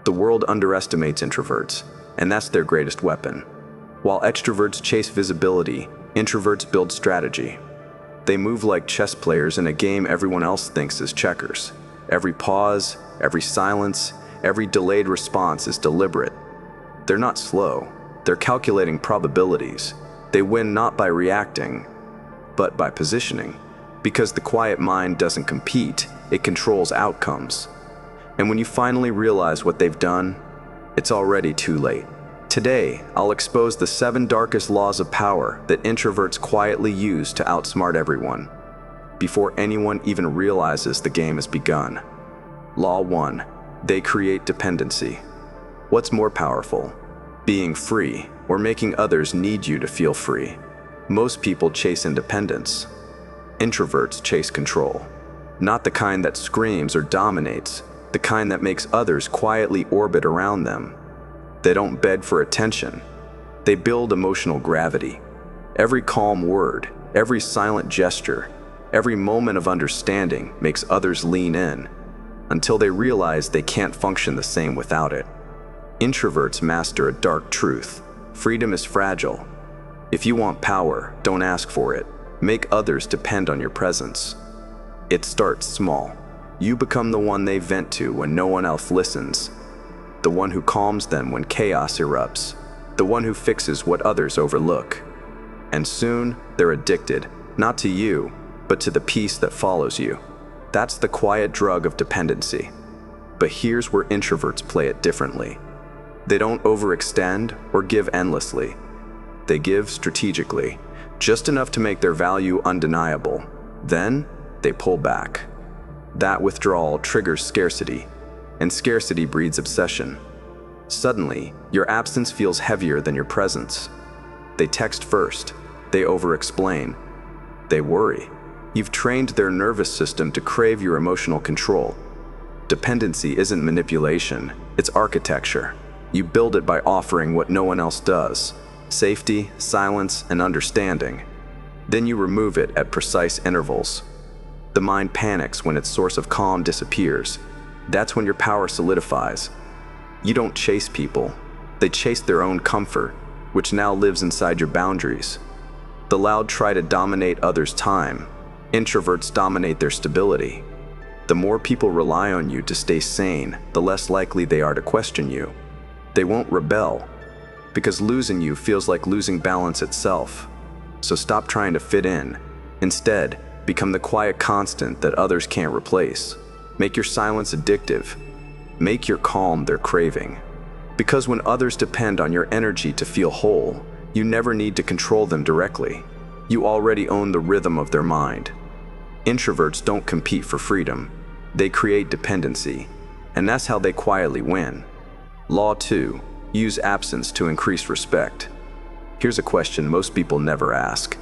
The world underestimates introverts, and that's their greatest weapon. While extroverts chase visibility, introverts build strategy. They move like chess players in a game everyone else thinks is checkers. Every pause, every silence, every delayed response is deliberate. They're not slow. They're calculating probabilities. They win not by reacting, but by positioning. Because the quiet mind doesn't compete, it controls outcomes. And when you finally realize what they've done, it's already too late. Today, I'll expose the 7 darkest laws of power that introverts quietly use to outsmart everyone, before anyone even realizes the game has begun. Law 1. They create dependency. What's more powerful? Being free, or making others need you to feel free? Most people chase independence. Introverts chase control. Not the kind that screams or dominates, the kind that makes others quietly orbit around them. They don't beg for attention. They build emotional gravity. Every calm word, every silent gesture, every moment of understanding makes others lean in, until they realize they can't function the same without it. Introverts master a dark truth. Freedom is fragile. If you want power, don't ask for it. Make others depend on your presence. It starts small. You become the one they vent to when no one else listens. The one who calms them when chaos erupts. The one who fixes what others overlook. And soon, they're addicted, not to you, but to the peace that follows you. That's the quiet drug of dependency. But here's where introverts play it differently. They don't overextend or give endlessly. They give strategically, just enough to make their value undeniable. Then, they pull back. That withdrawal triggers scarcity, and scarcity breeds obsession. Suddenly, your absence feels heavier than your presence. They text first. They over-explain. They worry. You've trained their nervous system to crave your emotional control. Dependency isn't manipulation, it's architecture. You build it by offering what no one else does: safety, silence, and understanding. Then you remove it at precise intervals. The mind panics when its source of calm disappears. That's when your power solidifies. You don't chase people. They chase their own comfort, which now lives inside your boundaries. The loud try to dominate others' time. Introverts dominate their stability. The more people rely on you to stay sane, the less likely they are to question you. They won't rebel, because losing you feels like losing balance itself. So stop trying to fit in. Instead, become the quiet constant that others can't replace. Make your silence addictive. Make your calm their craving. Because when others depend on your energy to feel whole, you never need to control them directly. You already own the rhythm of their mind. Introverts don't compete for freedom. They create dependency, and that's how they quietly win. Law 2. Use absence to increase respect. Here's a question most people never ask.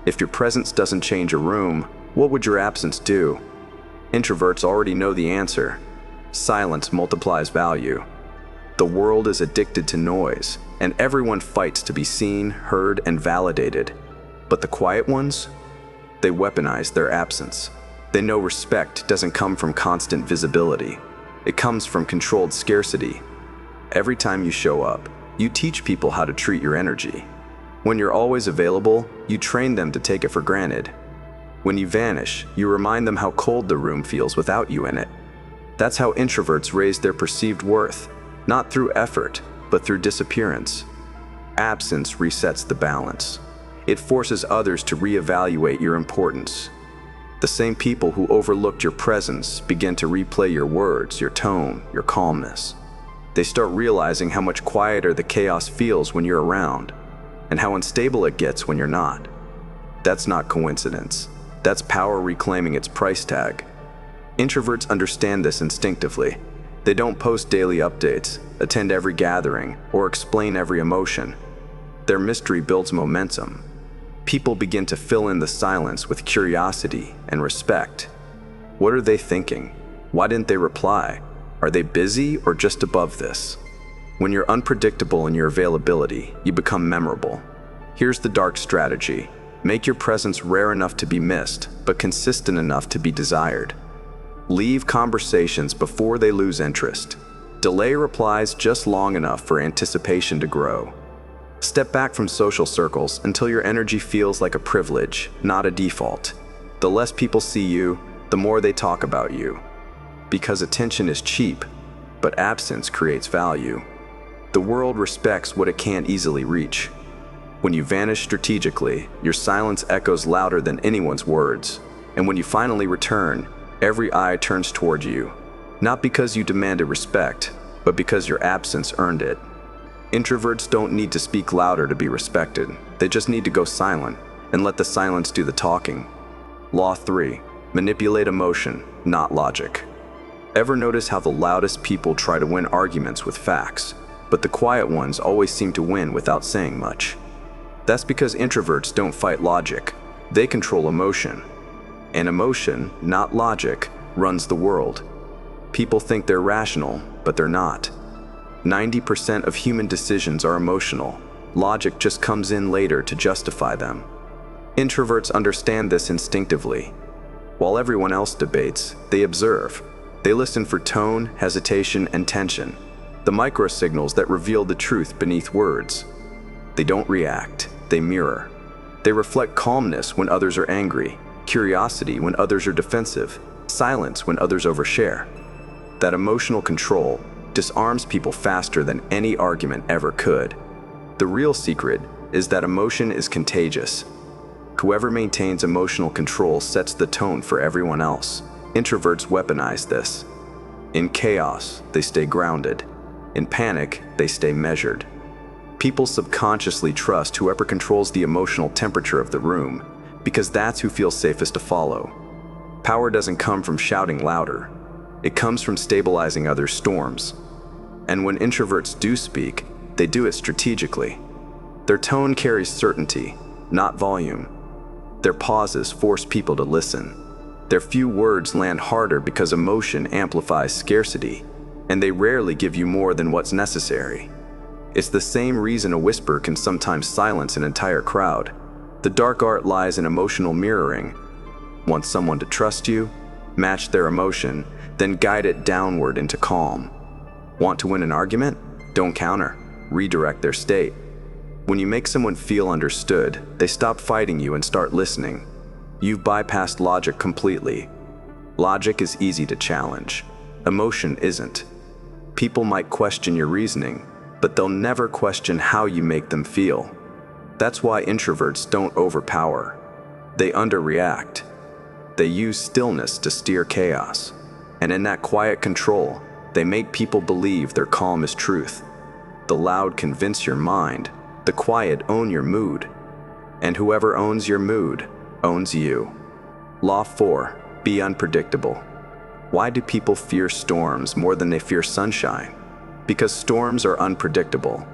If your presence doesn't change a room, what would your absence do? Introverts already know the answer. Silence multiplies value. The world is addicted to noise, and everyone fights to be seen, heard, and validated. But the quiet ones? They weaponize their absence. They know respect doesn't come from constant visibility. It comes from controlled scarcity. Every time you show up, you teach people how to treat your energy. When you're always available, you train them to take it for granted. When you vanish, you remind them how cold the room feels without you in it. That's how introverts raise their perceived worth, not through effort, but through disappearance. Absence resets the balance. It forces others to reevaluate your importance. The same people who overlooked your presence begin to replay your words, your tone, your calmness. They start realizing how much quieter the chaos feels when you're around, and how unstable it gets when you're not. That's not coincidence. That's power reclaiming its price tag. Introverts understand this instinctively. They don't post daily updates, attend every gathering, or explain every emotion. Their mystery builds momentum. People begin to fill in the silence with curiosity and respect. What are they thinking? Why didn't they reply? Are they busy or just above this? When you're unpredictable in your availability, you become memorable. Here's the dark strategy. Make your presence rare enough to be missed, but consistent enough to be desired. Leave conversations before they lose interest. Delay replies just long enough for anticipation to grow. Step back from social circles until your energy feels like a privilege, not a default. The less people see you, the more they talk about you. Because attention is cheap, but absence creates value. The world respects what it can't easily reach. When you vanish strategically, your silence echoes louder than anyone's words. And when you finally return, every eye turns toward you. Not because you demanded respect, but because your absence earned it. Introverts don't need to speak louder to be respected. They just need to go silent and let the silence do the talking. Law 3. Manipulate emotion, not logic. Ever notice how the loudest people try to win arguments with facts, but the quiet ones always seem to win without saying much? That's because introverts don't fight logic. They control emotion. And emotion, not logic, runs the world. People think they're rational, but they're not. 90% of human decisions are emotional. Logic just comes in later to justify them. Introverts understand this instinctively. While everyone else debates, they observe. They listen for tone, hesitation, and tension, the microsignals that reveal the truth beneath words. They don't react, they mirror. They reflect calmness when others are angry, curiosity when others are defensive, silence when others overshare. That emotional control disarms people faster than any argument ever could. The real secret is that emotion is contagious. Whoever maintains emotional control sets the tone for everyone else. Introverts weaponize this. In chaos, they stay grounded. In panic, they stay measured. People subconsciously trust whoever controls the emotional temperature of the room, because that's who feels safest to follow. Power doesn't come from shouting louder. It comes from stabilizing others' storms. And when introverts do speak, they do it strategically. Their tone carries certainty, not volume. Their pauses force people to listen. Their few words land harder because emotion amplifies scarcity, and they rarely give you more than what's necessary. It's the same reason a whisper can sometimes silence an entire crowd. The dark art lies in emotional mirroring. Want someone to trust you? Match their emotion, then guide it downward into calm. Want to win an argument? Don't counter. Redirect their state. When you make someone feel understood, they stop fighting you and start listening. You've bypassed logic completely. Logic is easy to challenge. Emotion isn't. People might question your reasoning, but they'll never question how you make them feel. That's why introverts don't overpower. They underreact. They use stillness to steer chaos. And in that quiet control, they make people believe their calm is truth. The loud convince your mind. The quiet own your mood. And whoever owns your mood owns you. Law 4. Be unpredictable. Why do people fear storms more than they fear sunshine? Because storms are unpredictable.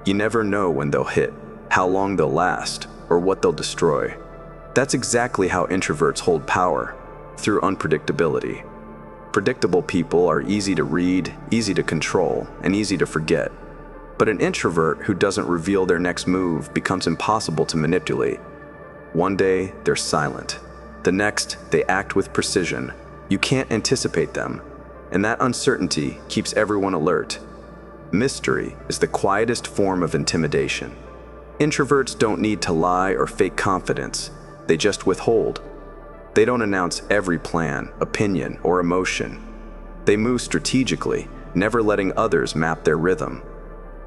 You never know when they'll hit, how long they'll last, or what they'll destroy. That's exactly how introverts hold power, through unpredictability. Predictable people are easy to read, easy to control, and easy to forget. But an introvert who doesn't reveal their next move becomes impossible to manipulate. One day, they're silent. The next, they act with precision. You can't anticipate them, and that uncertainty keeps everyone alert. Mystery is the quietest form of intimidation. Introverts don't need to lie or fake confidence. They just withhold. They don't announce every plan, opinion, or emotion. They move strategically, never letting others map their rhythm.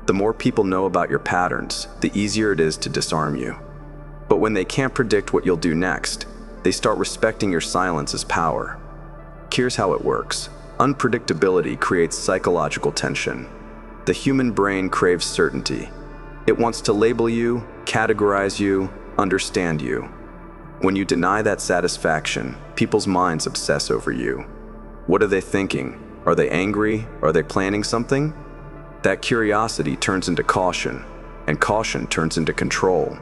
The more people know about your patterns, the easier it is to disarm you. But when they can't predict what you'll do next, they start respecting your silence as power. Here's how it works. Unpredictability creates psychological tension. The human brain craves certainty. It wants to label you, categorize you, understand you. When you deny that satisfaction, people's minds obsess over you. What are they thinking? Are they angry? Are they planning something? That curiosity turns into caution, and caution turns into control.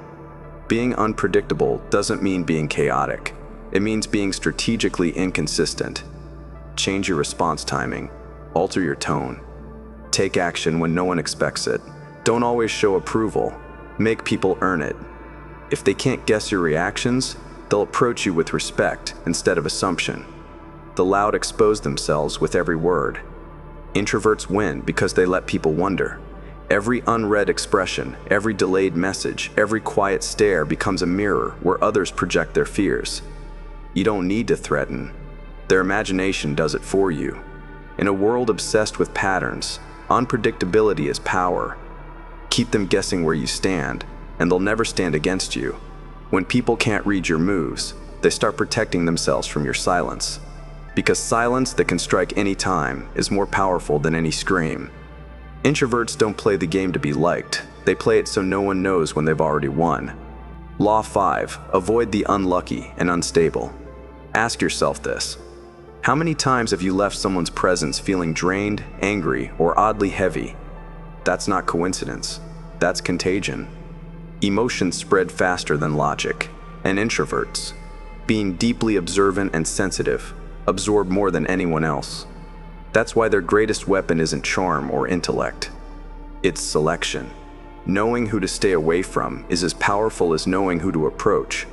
Being unpredictable doesn't mean being chaotic. It means being strategically inconsistent. Change your response timing. Alter your tone. Take action when no one expects it. Don't always show approval. Make people earn it. If they can't guess your reactions, they'll approach you with respect instead of assumption. The loud expose themselves with every word. Introverts win because they let people wonder. Every unread expression, every delayed message, every quiet stare becomes a mirror where others project their fears. You don't need to threaten. Their imagination does it for you. In a world obsessed with patterns, unpredictability is power. Keep them guessing where you stand, and they'll never stand against you. When people can't read your moves, they start protecting themselves from your silence. Because silence that can strike any time is more powerful than any scream. Introverts don't play the game to be liked. They play it so no one knows when they've already won. Law 5. Avoid the unlucky and unstable. Ask yourself this. How many times have you left someone's presence feeling drained, angry, or oddly heavy? That's not coincidence. That's contagion. Emotions spread faster than logic, and introverts, being deeply observant and sensitive, absorb more than anyone else. That's why their greatest weapon isn't charm or intellect. It's selection. Knowing who to stay away from is as powerful as knowing who to approach.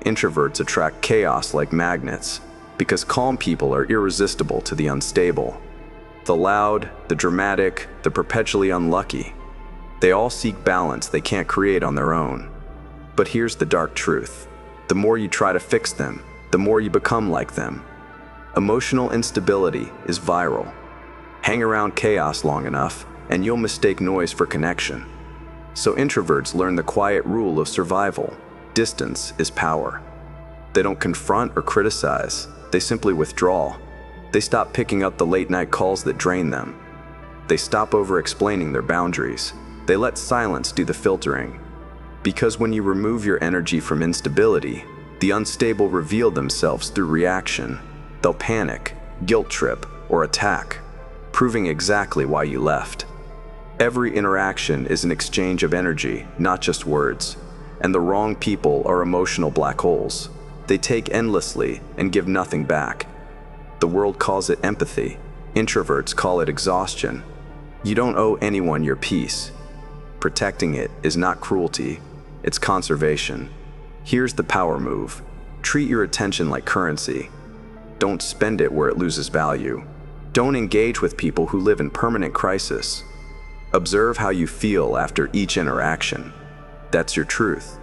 Introverts attract chaos like magnets because calm people are irresistible to the unstable. The loud, the dramatic, the perpetually unlucky. They all seek balance they can't create on their own. But here's the dark truth. The more you try to fix them, the more you become like them. Emotional instability is viral. Hang around chaos long enough, and you'll mistake noise for connection. So introverts learn the quiet rule of survival. Distance is power. They don't confront or criticize. They simply withdraw. They stop picking up the late-night calls that drain them. They stop over-explaining their boundaries. They let silence do the filtering. Because when you remove your energy from instability, the unstable reveal themselves through reaction. They'll panic, guilt trip, or attack, proving exactly why you left. Every interaction is an exchange of energy, not just words. And the wrong people are emotional black holes. They take endlessly and give nothing back. The world calls it empathy. Introverts call it exhaustion. You don't owe anyone your peace. Protecting it is not cruelty, it's conservation. Here's the power move. Treat your attention like currency. Don't spend it where it loses value. Don't engage with people who live in permanent crisis. Observe how you feel after each interaction. That's your truth.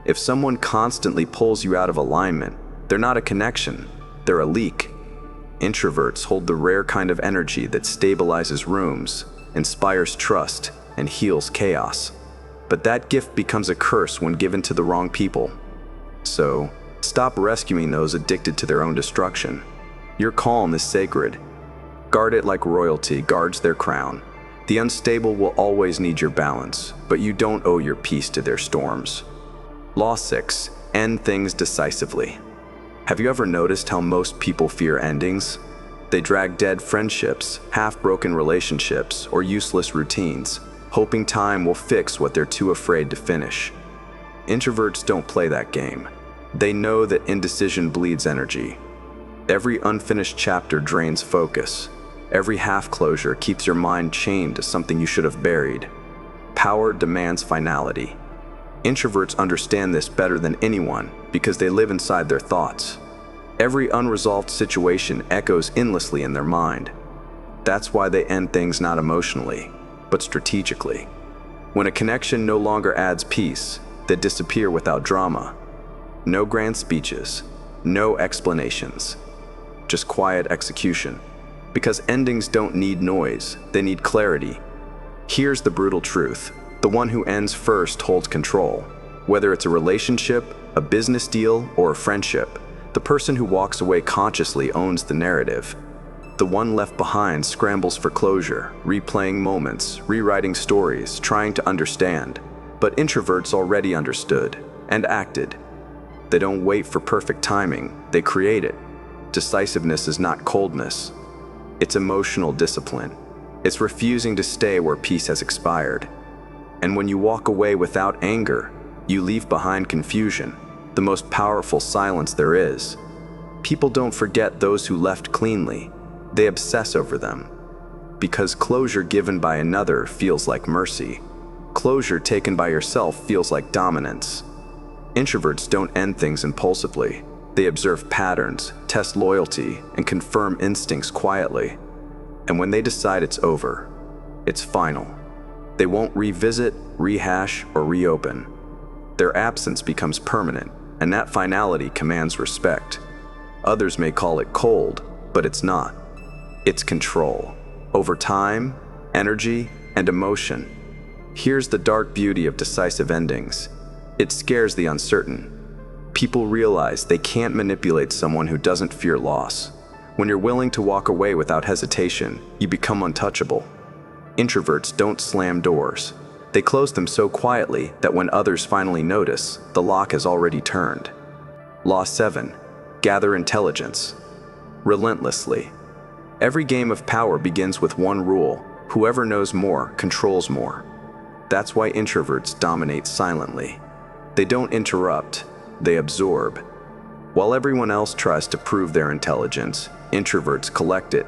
If someone constantly pulls you out of alignment, they're not a connection, they're a leak. Introverts hold the rare kind of energy that stabilizes rooms, inspires trust, and heals chaos. But that gift becomes a curse when given to the wrong people. So, stop rescuing those addicted to their own destruction. Your calm is sacred. Guard it like royalty guards their crown. The unstable will always need your balance, but you don't owe your peace to their storms. Law 6. End things decisively. Have you ever noticed how most people fear endings? They drag dead friendships, half-broken relationships, or useless routines, hoping time will fix what they're too afraid to finish. Introverts don't play that game. They know that indecision bleeds energy. Every unfinished chapter drains focus. Every half-closure keeps your mind chained to something you should have buried. Power demands finality. Introverts understand this better than anyone because they live inside their thoughts. Every unresolved situation echoes endlessly in their mind. That's why they end things not emotionally, but strategically. When a connection no longer adds peace, they disappear without drama. No grand speeches, no explanations, just quiet execution. Because endings don't need noise, they need clarity. Here's the brutal truth. The one who ends first holds control. Whether it's a relationship, a business deal, or a friendship, the person who walks away consciously owns the narrative. The one left behind scrambles for closure, replaying moments, rewriting stories, trying to understand. But introverts already understood and acted. They don't wait for perfect timing, they create it. Decisiveness is not coldness. It's emotional discipline. It's refusing to stay where peace has expired. And when you walk away without anger, you leave behind confusion, the most powerful silence there is. People don't forget those who left cleanly. They obsess over them. Because closure given by another feels like mercy. Closure taken by yourself feels like dominance. Introverts don't end things impulsively. They observe patterns, test loyalty, and confirm instincts quietly. And when they decide it's over, it's final. They won't revisit, rehash, or reopen. Their absence becomes permanent, and that finality commands respect. Others may call it cold, but it's not. It's control over time, energy, and emotion. Here's the dark beauty of decisive endings. It scares the uncertain. People realize they can't manipulate someone who doesn't fear loss. When you're willing to walk away without hesitation, you become untouchable. Introverts don't slam doors. They close them so quietly that when others finally notice, the lock has already turned. Law 7. Gather intelligence. Relentlessly. Every game of power begins with one rule: whoever knows more controls more. That's why introverts dominate silently. They don't interrupt, they absorb. While everyone else tries to prove their intelligence, introverts collect it.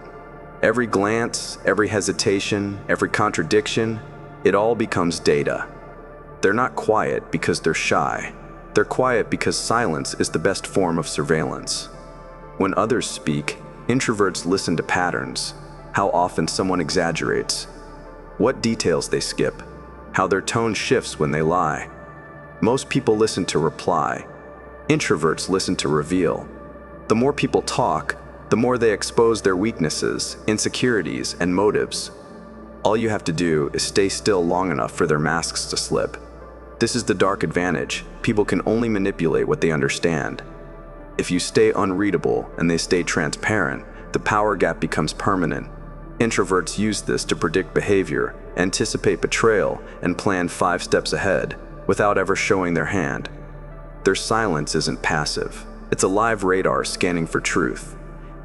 Every glance, every hesitation, every contradiction, it all becomes data. They're not quiet because they're shy. They're quiet because silence is the best form of surveillance. When others speak, introverts listen to patterns, how often someone exaggerates, what details they skip, how their tone shifts when they lie. Most people listen to reply. Introverts listen to reveal. The more people talk, the more they expose their weaknesses, insecurities, and motives. All you have to do is stay still long enough for their masks to slip. This is the dark advantage. People can only manipulate what they understand. If you stay unreadable and they stay transparent, the power gap becomes permanent. Introverts use this to predict behavior, anticipate betrayal, and plan 5 steps ahead, without ever showing their hand. Their silence isn't passive. It's a live radar scanning for truth.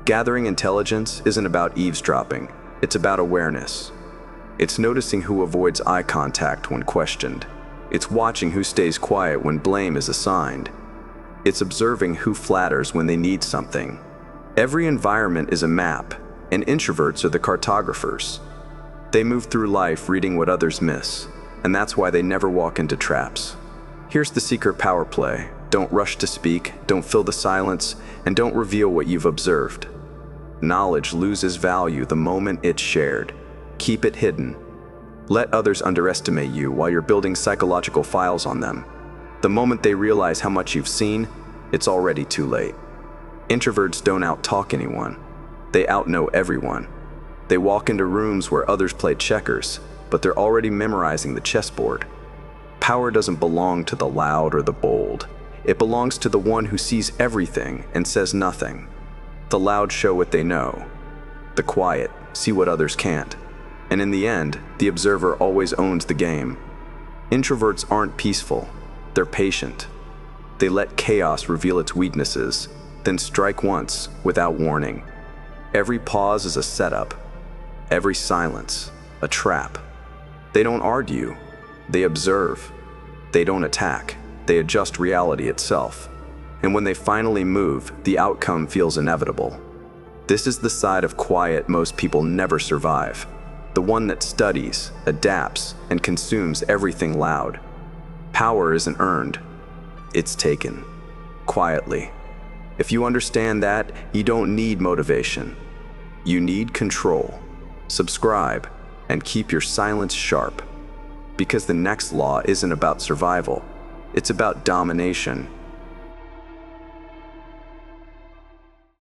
Gathering intelligence isn't about eavesdropping. It's about awareness. It's noticing who avoids eye contact when questioned. It's watching who stays quiet when blame is assigned. It's observing who flatters when they need something. Every environment is a map, and introverts are the cartographers. They move through life reading what others miss, and that's why they never walk into traps. Here's the secret power play. Don't rush to speak, don't fill the silence, and don't reveal what you've observed. Knowledge loses value the moment it's shared. Keep it hidden. Let others underestimate you while you're building psychological files on them. The moment they realize how much you've seen, it's already too late. Introverts don't out-talk anyone. They out-know everyone. They walk into rooms where others play checkers, but they're already memorizing the chessboard. Power doesn't belong to the loud or the bold. It belongs to the one who sees everything and says nothing. The loud show what they know. The quiet see what others can't. And in the end, the observer always owns the game. Introverts aren't peaceful. They're patient. They let chaos reveal its weaknesses, then strike once without warning. Every pause is a setup. Every silence, a trap. They don't argue. They observe. They don't attack. They adjust reality itself. And when they finally move, the outcome feels inevitable. This is the side of quiet most people never survive. The one that studies, adapts, and consumes everything loud. Power isn't earned. It's taken. Quietly. If you understand that, you don't need motivation. You need control. Subscribe, and keep your silence sharp. Because the next law isn't about survival. It's about domination.